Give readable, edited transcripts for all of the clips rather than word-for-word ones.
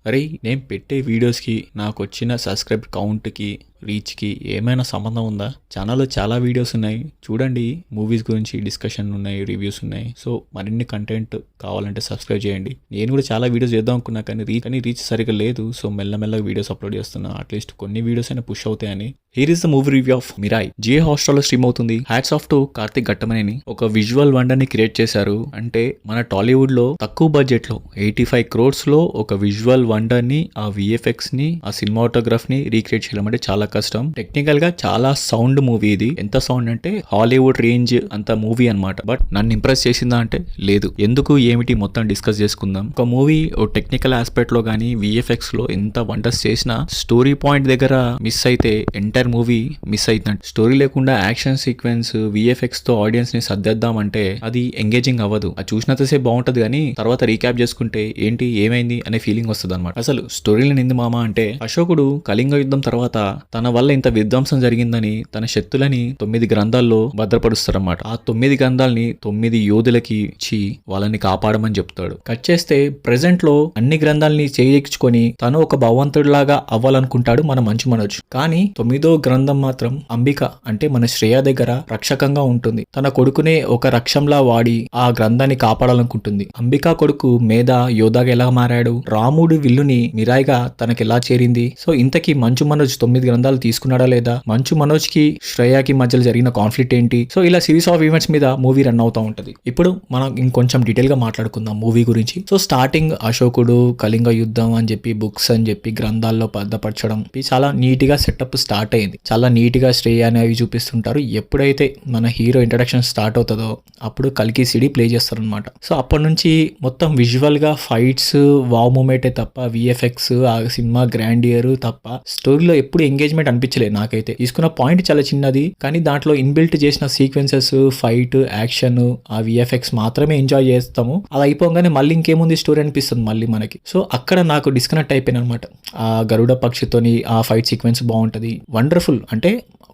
అరే నేను పెట్టే వీడియోస్కి నాకు వచ్చిన సబ్స్క్రైబ్ కౌంట్కి రీచ్కి ఏమైనా సంబంధం ఉందా? ఛానల్లో చాలా వీడియోస్ ఉన్నాయి చూడండి, మూవీస్ గురించి డిస్కషన్ ఉన్నాయి, రివ్యూస్ ఉన్నాయి. సో మరిన్ని కంటెంట్ కావాలంటే సబ్స్క్రైబ్ చేయండి. నేను కూడా చాలా వీడియోస్ చేద్దాం అనుకున్నా కానీ రీచ్ సరిగ్గా లేదు. సో మెల్లమెల్లగా వీడియోస్ అప్లోడ్ చేస్తున్నా. అట్లీస్ట్ కొన్ని వీడియోస్ అయినా పుష్ అవుతాయని. Here is the movie review of Mirai. Jio హాట్‌స్టార్‌లో స్ట్రీమ్ అవుతుంది. Hats off to Karthik Ghattamaneni. ఒక విజువల్ వండర్ ని క్రియేట్ చేశారు. అంటే మన టాలీవుడ్ లో తక్కువ బడ్జెట్ లో 85 crores లో ఒక విజువల్ వండర్ ని, ఆ విఎఫ్ఎక్స్ ని, ఆ సినిమాటోగ్రాఫ్ ని రీక్రియేట్ చేయడం అంటే చాలా కష్టం. టెక్నికల్ గా చాలా సౌండ్ మూవీ ఇది. ఎంత సౌండ్ అంటే హాలీవుడ్ రేంజ్ అంత మూవీ అన్నమాట. బట్ నన్ను ఇంప్రెస్ చేసిందా అంటే లేదు. ఎందుకు ఏమిటి మొత్తం డిస్కస్ చేసుకుందాం. ఒక మూవీ టెక్నికల్ ఆస్పెక్ట్ లో గానీ విఎఫ్ఎక్స్ లో ఎంత వండర్స్ చేసినా స్టోరీ పాయింట్ దగ్గర మిస్ అయితే ఎంటైర్ మూవీ మిస్ అవుతుందంట. స్టోరీ లేకుండా యాక్షన్ సీక్వెన్స్ విఎఫ్ఎక్స్ తో ఆడియన్స్ ని సర్దేద్దామంటే అది ఎంగేజింగ్ అవ్వదు. అది చూసినంతసేపు బాగుంటది కానీ తర్వాత రీక్యాప్ చేసుకుంటే ఏంటి ఏమైంది అనే ఫీలింగ్ వస్తుంది అనమాట. అసలు స్టోరీలో నింది మామ అంటే అశోకుడు కళింగ యుద్ధం తర్వాత తన వల్ల ఇంత విధ్వంసం జరిగిందని తన శక్తులని 9 గ్రంథాల్లో భద్రపరుస్తారన్నమాట. ఆ 9 గ్రంథాలని 9 యోధులకి ఇచ్చి వాళ్ళని కాపాడమని చెప్తాడు. కట్ చేస్తే ప్రెసెంట్ లో అన్ని గ్రంథాలని చేయించుకొని తను ఒక భగవంతుడిలాగా అవ్వాలనుకుంటాడు మన మంచు మనోజ్. కానీ 9వ గ్రంథం మాత్రం అంబిక అంటే మన శ్రేయ దగ్గర రక్షకంగా ఉంటుంది. తన కొడుకునే ఒక రక్షంలా వాడి ఆ గ్రంథాన్ని కాపాడాలనుకుంటుంది. అంబిక కొడుకు మేధ యోధాగా ఎలా మారాడు, రాముడు విల్లుని మిరాయిగా తనకి ఎలా చేరింది. సో ఇంతకీ మంచు మనోజ్ 9 గ్రంథాలు తీసుకున్నాడా లేదా, మంచు మనోజ్ కి శ్రేయకి మధ్యలో జరిగిన కాన్ఫ్లిక్ట్ ఏంటి. సో ఇలా సిరీస్ ఆఫ్ ఈవెంట్స్ మీద మూవీ రన్ అవుతా ఉంటది. ఇప్పుడు మనం ఇంకొంచెం డీటెయిల్ గా మాట్లాడుకుందాం మూవీ గురించి. సో స్టార్టింగ్ అశోకుడు కళింగ యుద్ధం అని చెప్పి బుక్స్ అని చెప్పి గ్రంథాల్లో భద్రపరచడం చాలా నీట్ గా సెటప్ స్టార్ట్ అయింది. చాలా నీట్ గా శ్రేయ అనేవి చూపిస్తుంటారు. ఎప్పుడైతే మన హీరో ఇంట్రడక్షన్ స్టార్ట్ అవుతుందో అప్పుడు కల్కి సిడి ప్లే చేస్తారనమాట. సో అప్పటి నుంచి మొత్తం విజువల్ గా ఫైట్స్ వావ్ మూమెంటే తప్ప విఎఫ్ఎక్స్ ఆ సినిమా గ్రాండియర్ తప్ప స్టోరీలో ఎప్పుడు ఎంగేజ్మెంట్ అనిపించలేదు నాకైతే. తీసుకున్న పాయింట్ చాలా చిన్నది కానీ దాంట్లో ఇన్బిల్ట్ చేసిన సీక్వెన్సెస్ ఫైట్ యాక్షన్ ఆ విఎఫ్ఎక్స్ మాత్రమే ఎంజాయ్ చేస్తాము. అది అయిపోగానే మళ్ళీ ఇంకేముంది స్టోరీ అనిపిస్తుంది మళ్ళీ మనకి. సో అక్కడ నాకు డిస్కనెక్ట్ అయిపోయింది అనమాట. ఆ గరుడ పక్షితోని ఆ ఫైట్ సీక్వెన్స్ బాగుంటది, వండర్ఫుల్. అంటే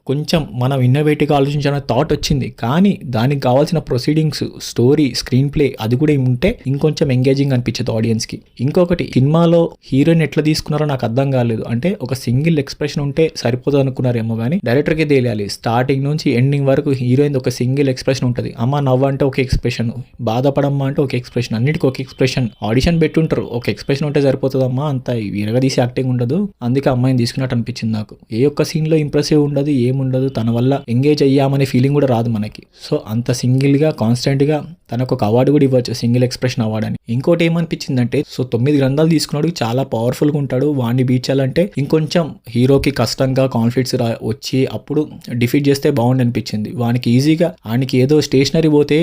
కొంచెం మనం ఇన్నోవేటివ్గా ఆలోచించాలనే థాట్ వచ్చింది కానీ దానికి కావాల్సిన ప్రొసీడింగ్స్ స్టోరీ స్క్రీన్ ప్లే అది కూడా ఉంటే ఇంకొంచెం ఎంగేజింగ్ అనిపించదు ఆడియన్స్కి. ఇంకొకటి సినిమాలో హీరోయిన్ ఎట్లా తీసుకున్నారో నాకు అర్థం కాలేదు. అంటే ఒక సింగిల్ ఎక్స్ప్రెషన్ ఉంటే సరిపోతుంది అనుకున్నారేమో కానీ డైరెక్టర్కే తెలియాలి. స్టార్టింగ్ నుంచి ఎండింగ్ వరకు హీరోయిన్ ఒక సింగిల్ ఎక్స్ప్రెషన్ ఉంటుంది. అమ్మ నవ్వు అంటే ఒక ఎక్స్ప్రెషన్, బాధపడమ్మా అంటే ఒక ఎక్స్ప్రెషన్, అన్నిటికీ ఒక ఎక్స్ప్రెషన్. ఆడిషన్ పెట్టుంటారు, ఒక ఎక్స్ప్రెషన్ ఉంటే సరిపోతుందమ్మా, అంత విరగదీసి యాక్టింగ్ ఉండదు. అందుకే అమ్మాయిని తీసుకున్నట్టు అనిపించింది నాకు. ఏ ఒక్క సీన్లో ఇంప్రెసివ్ ఉండదు, ఉండదు, తన వల్ల ఎంగేజ్ అయ్యామనే ఫీలింగ్ కూడా రాదు మనకి. సో అంత సింగిల్ గా కాన్స్టెంట్ గా తనకు ఒక అవార్డు కూడా ఇవ్వచ్చు, సింగిల్ ఎక్స్ప్రెషన్ అవార్డు అని. ఇంకోటి ఏమనిపించిందంటే సో 9 గ్రంథాలు తీసుకున్నాడు, చాలా పవర్ఫుల్ గా ఉంటాడు. వాడిని బీట్ చేయాలంటే ఇంకొంచెం హీరోకి కష్టంగా కాన్ఫ్లిక్ట్స్ వచ్చి అప్పుడు డిఫీట్ చేస్తే బాగుండి అనిపించింది. వానికి ఈజీగా ఆయనకి ఏదో స్టేషనరీ పోతే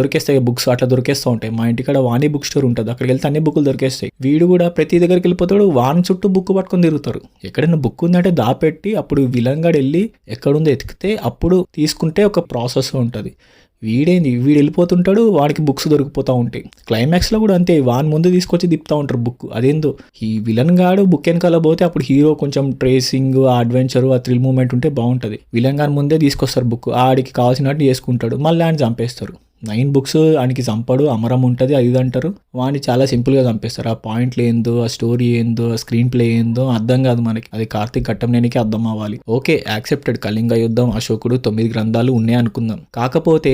దొరికేస్తాయి బుక్స్, అట్లా దొరికేస్తూ ఉంటాయి. మా ఇంటికాడ వాణి బుక్ స్టోర్ ఉంటుంది, అక్కడికి వెళ్తే అన్ని బుక్లు దొరికేస్తాయి. వీడు కూడా ప్రతి దగ్గరికి వెళ్ళిపోతాడు, వాని చుట్టూ బుక్ పట్టుకొని తిరుగుతారు. ఎక్కడైనా బుక్ ఉందంటే దాపెట్టి అప్పుడు విలంగాడు వెళ్ళి ఎక్కడుందో ఎతికితే అప్పుడు తీసుకుంటే ఒక ప్రాసెస్ ఉంటుంది. వీడు వెళ్ళిపోతుంటాడు, వాడికి బుక్స్ దొరికిపోతూ ఉంటాయి. క్లైమాక్స్లో కూడా అంతే, వాని ముందు తీసుకొచ్చి తిప్పుతూ ఉంటారు బుక్. అదేందో ఈ విలన్ గాడు బుక్ వెనకాల పోతే అప్పుడు హీరో కొంచెం ట్రేసింగ్ ఆ అడ్వెంచర్ ఆ థ్రిల్ మూమెంట్ ఉంటే బాగుంటుంది. విలన్ గాని ముందే తీసుకొస్తారు బుక్, ఆడికి కావాల్సినట్టు చేసుకుంటాడు, మళ్ళీ ఆయన చంపేస్తారు. 9 బుక్స్ ఆయనకి చంపడు, అమరం ఉంటుంది అది అంటారు. వాడిని చాలా సింపుల్గా చంపేస్తారు. ఆ పాయింట్లు ఏందో, ఆ స్టోరీ ఏందో, ఆ స్క్రీన్ ప్లే ఏందో అర్థం కాదు మనకి. అది కార్తిక్ ఘట్టమనేనికి అర్థం అవ్వాలి. ఓకే యాక్సెప్టెడ్, కళింగ యుద్ధం అశోకుడు 9 గ్రంథాలు ఉన్నాయి అనుకుందాం. కాకపోతే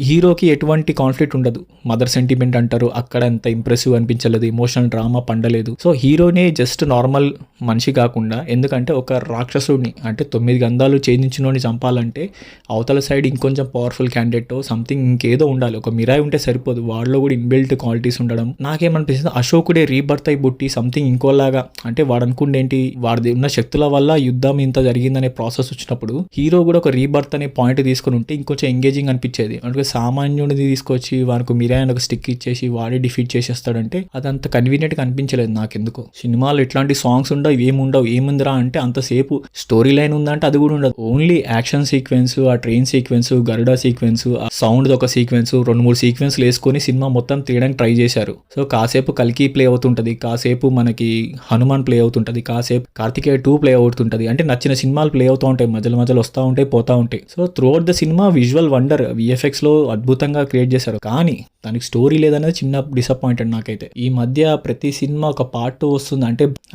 హీరోకి ఎటువంటి కాన్ఫ్లిక్ట్ ఉండదు. మదర్ సెంటిమెంట్ అంటారు, అక్కడ అంత ఇంప్రెసివ్ అనిపించలేదు, ఎమోషనల్ డ్రామా పండలేదు. సో హీరోనే జస్ట్ నార్మల్ మనిషి కాకుండా, ఎందుకంటే ఒక రాక్షసుడిని అంటే 9 గ్రంథాలు ఛేదించినోని చంపాలంటే అవతల సైడ్ ఇంకొంచెం పవర్ఫుల్ క్యాండిడేట్ సంథింగ్ ఇంకేదో ఉండాలి. ఒక మిరాయి ఉంటే సరిపోదు, వాడిలో కూడా ఇన్బిల్ట్ క్వాలిటీస్ ఉండడం. నాకేమనిపిస్తుంది అశోకుడే రీబర్త్ అయి బుట్టి సంథింగ్ ఇంకోలాగా, అంటే వాడు అనుకుండేంటి వాడి ఉన్న శక్తుల వల్ల యుద్ధం ఇంత జరిగిందనే ప్రాసెస్ వచ్చినప్పుడు హీరో కూడా ఒక రీబర్త్ అనే పాయింట్ తీసుకుని ఉంటే ఇంకొంచెం ఎంగేజింగ్ అనిపించేది. అంటే సామాన్యుడిని తీసుకొచ్చి వానికి మిరాయి ఒక స్టిక్ ఇచ్చేసి వాడే డిఫీట్ చేసేస్తాడంటే అదంత కన్వీనియంట్ గా అనిపించలేదు నాకెందుకో. సినిమాలో ఇట్లాంటి సాంగ్స్ ఉండవు, ఏముందిరా అంటే అంతసేపు స్టోరీ లైన్ ఉందంటే అది కూడా ఉండదు. ఓన్లీ యాక్షన్ సీక్వెన్స్, ఆ ట్రైన్ సీక్వెన్స్, గరుడ సీక్వెన్స్, ఆ సౌండ్ ఒక సీక్వెన్స్, సీక్వెన్స్ 2-3 సీక్వెన్స్లు వేసుకొని సినిమా మొత్తం తీయడానికి ట్రై చేశారు. సో కాసేపు కల్కి ప్లే అవుతుంటది, కాసేపు మనకి హనుమాన్ ప్లే అవుతుంటది, కాసేపు కార్తికేయ 2 ప్లే అవుతుంటది. అంటే నచ్చిన సినిమాలు ప్లే అవుతూ ఉంటాయి, మధ్యలో మధ్యలో వస్తూ ఉంటాయి, పోతూ ఉంటాయి. So through out the cinema visual wonder, VFX లో అద్భుతంగా క్రియేట్ చేశారు. కానీ దానికి స్టోరీ లేదనేది చిన్న డిసప్పాయింటెడ్ నాకైతే. ఈ మధ్య ప్రతి సినిమా ఒక పార్ట్ 2 వస్తుంది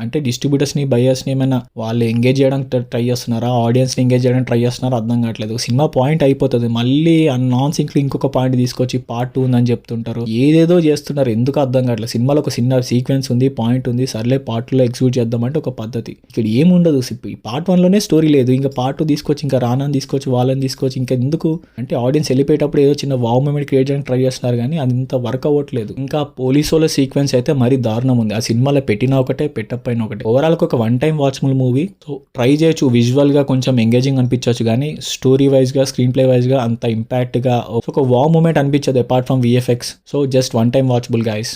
అంటే డిస్ట్రిబ్యూటర్స్ ని బయర్స్ ని ఏమైనా వాళ్ళు ఎంగేజ్ చేయడానికి ట్రై చేస్తున్నారా, ఆడియన్స్ ని ఎంగేజ్ చేయడానికి ట్రై చేస్తున్నారా అర్థం కావట్లేదు. సినిమా పాయింట్ అయిపోతుంది, మళ్ళీ నాన్ సింక్ లో ఇంకొక పాయింట్ తీసుకొచ్చి పార్ట్ 2 ఉందని చెప్తుంటారు, ఏదేదో చేస్తున్నారు, ఎందుకు అర్థం కావట్లేదు. సినిమాలో ఒక చిన్న సీక్వెన్స్ ఉంది, పాయింట్ ఉంది, సర్లే పార్ట్ 2లో ఎగ్జిక్యూట్ చేద్దామంటే ఒక పద్ధతి. ఇక్కడ ఏముండదు, పార్ట్ 1లోనే స్టోరీ లేదు, ఇంకా పార్ట్ 2 తీసుకొచ్చి ఇంకా రానాని తీసుకొచ్చి వాళ్ళని తీసుకొచ్చి ఇంకా ఎందుకు అంటే ఆడియన్స్ వెళ్ళిపోయేటప్పుడు ఏదో చిన్న వావ్ మూమెంట్ క్రియేట్ చేయడానికి ట్రై చేస్తున్నారు, కానీ అది ఇంత వర్క్ అవ్వట్లేదు. ఇంకా పోలీసు వాళ్ళ సీక్వెన్స్ అయితే మరీ దారుణం ఉంది. ఆ సినిమాలో పెట్టినా ఒకటే, పెట్టకపోయినా ఒకటే. ఓవరాల్ ఒక one time watchable movie. So try చేయొచ్చు, విజువల్ గా కొంచెం ఎంగేజింగ్ అనిపించవచ్చు, కానీ స్టోరీ వైజ్ గా, స్క్రీన్ ప్లే వైజ్ గా అంత ఇంపాక్ట్ గా ఒక వావ్ మూమెంట్ అనిపించదు apart from VFX. So just one time watchable guys.